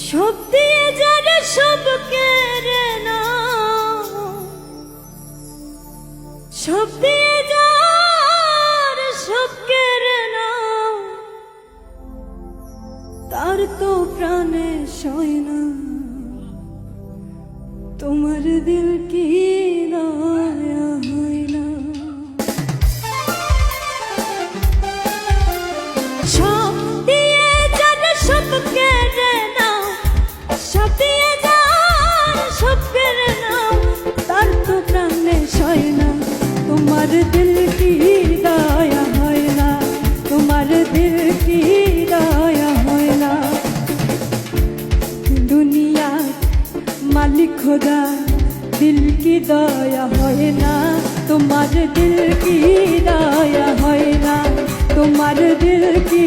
সব দিয়ে যারা সব কেড়ে নাও, সব দিয়ে যারা সব কেড়ে নাও, তার তো প্রাণে সয় না। তোমার দিল কি দয়া হয় না? সব দিয়ে যারা সব কেড়ে নাও, সব দিয়ে যারা সব কেড়ে নাও, তার তো প্রাণে সয় না। তোমার দিল কি দয়া হয় না? তোমার দিল কি দয়া হয় না? দুনিয়া মালিক খোদা, দিল কি দয়া হয় না? তোমার দিল কি দয়া হয় না? তোমার দিল কি